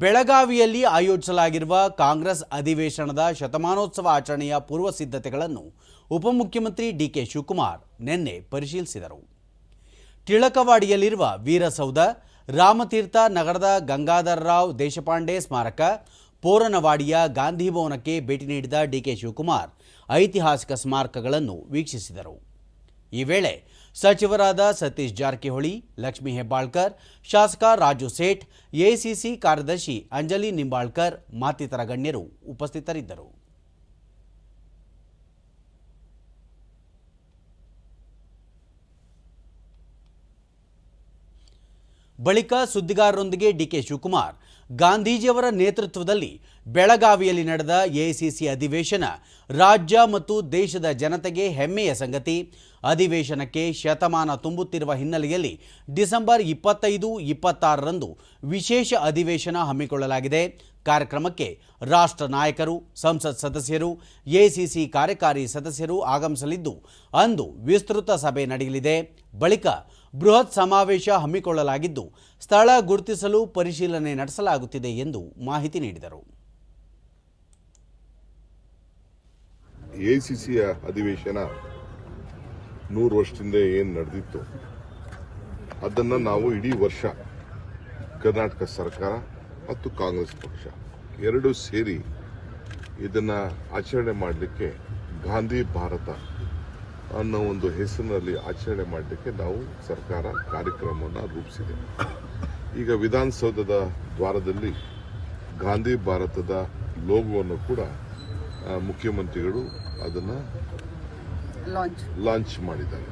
ಬೆಳಗಾವಿಯಲ್ಲಿ ಆಯೋಜಿಸಲಾಗಿರುವ ಕಾಂಗ್ರೆಸ್ ಅಧಿವೇಶನದ ಶತಮಾನೋತ್ಸವ ಆಚರಣೆಯ ಪೂರ್ವ ಸಿದ್ಧತೆಗಳನ್ನು ಉಪಮುಖ್ಯಮಂತ್ರಿ ಡಿಕೆ ಶಿವಕುಮಾರ್ ನಿನ್ನೆ ಪರಿಶೀಲಿಸಿದರು. ಟಿಳಕವಾಡಿಯಲ್ಲಿರುವ ವೀರಸೌಧ, ರಾಮತೀರ್ಥ ನಗರದ ಗಂಗಾಧರರಾವ್ ದೇಶಪಾಂಡೆ ಸ್ಮಾರಕ, ಪೋರನವಾಡಿಯ ಗಾಂಧಿ ಭವನಕ್ಕೆ ಭೇಟಿ ನೀಡಿದ ಡಿಕೆ ಶಿವಕುಮಾರ್ ಐತಿಹಾಸಿಕ ಸ್ಮಾರಕಗಳನ್ನು ವೀಕ್ಷಿಸಿದರು. ಈ ವೇಳೆ ಸಚಿವರಾದ ಸತೀಶ್ ಜಾರಕಿಹೊಳಿ, ಲಕ್ಷ್ಮೀ ಹೆಬ್ಬಾಳ್ಕರ್, ಶಾಸಕ ರಾಜು ಸೇಠ್, ಎಐಸಿಸಿ ಕಾರ್ಯದರ್ಶಿ ಅಂಜಲಿ ನಿಂಬಾಳ್ಕರ್ ಮತ್ತಿತರ ಗಣ್ಯರು ಉಪಸ್ಥಿತರಿದ್ದರು. ಬಳಿಕ ಸುದ್ದಿಗಾರರೊಂದಿಗೆ ಡಿಕೆ ಶಿವಕುಮಾರ್ ಗಾಂಧೀಜಿಯವರ ನೇತೃತ್ವದಲ್ಲಿ ಬೆಳಗಾವಿಯಲ್ಲಿ ನಡೆದ ಎಐಸಿಸಿ ಅಧಿವೇಶನ ರಾಜ್ಯ ಮತ್ತು ದೇಶದ ಜನತೆಗೆ ಹೆಮ್ಮೆಯ ಸಂಗತಿ. ಅಧಿವೇಶನಕ್ಕೆ ಶತಮಾನ ತುಂಬುತ್ತಿರುವ ಹಿನ್ನೆಲೆಯಲ್ಲಿ ಡಿಸೆಂಬರ್ 25-26ರಂದು ವಿಶೇಷ ಅಧಿವೇಶನ ಹಮ್ಮಿಕೊಳ್ಳಲಾಗಿದೆ. ಕಾರ್ಯಕ್ರಮಕ್ಕೆ ರಾಷ್ಟ್ರ ನಾಯಕರು, ಸಂಸತ್ ಸದಸ್ಯರು, ಎಐಸಿಸಿ ಕಾರ್ಯಕಾರಿ ಸದಸ್ಯರು ಆಗಮಿಸಲಿದ್ದು ಅಂದು ವಿಸ್ತೃತ ಸಭೆ ನಡೆಯಲಿದೆ. ಬಳಿಕ ಬೃಹತ್ ಸಮಾವೇಶ ಹಮ್ಮಿಕೊಳ್ಳಲಾಗಿದ್ದು ಸ್ಥಳ ಗುರುತಿಸಲು ಪರಿಶೀಲನೆ ನಡೆಸಲಾಗುತ್ತಿದೆ ಎಂದು ಮಾಹಿತಿ ನೀಡಿದರು. ಎಐಸಿಸಿಯ ಅಧಿವೇಶನ 100 ವರ್ಷದಿಂದ ಏನು ನಡೆದಿತ್ತು ಅದನ್ನು ನಾವು ಇಡೀ ವರ್ಷ ಕರ್ನಾಟಕ ಸರ್ಕಾರ ಮತ್ತು ಕಾಂಗ್ರೆಸ್ ಪಕ್ಷ ಎರಡೂ ಸೇರಿ ಇದನ್ನು ಆಚರಣೆ ಮಾಡಲಿಕ್ಕೆ ಗಾಂಧಿ ಭಾರತ ಅನ್ನೋ ಒಂದು ಹೆಸರಿನಲ್ಲಿ ಆಚರಣೆ ಮಾಡಲಿಕ್ಕೆ ನಾವು ಸರ್ಕಾರ ಕಾರ್ಯಕ್ರಮವನ್ನು ರೂಪಿಸಿದೆ. ಈಗ ವಿಧಾನಸೌಧದ ದ್ವಾರದಲ್ಲಿ ಗಾಂಧಿ ಭಾರತದ ಲೋಗೋವನ್ನು ಕೂಡ ಮುಖ್ಯಮಂತ್ರಿಗಳು ಅದನ್ನು ಲಾಂಚ್ ಮಾಡಿದ್ದಾರೆ.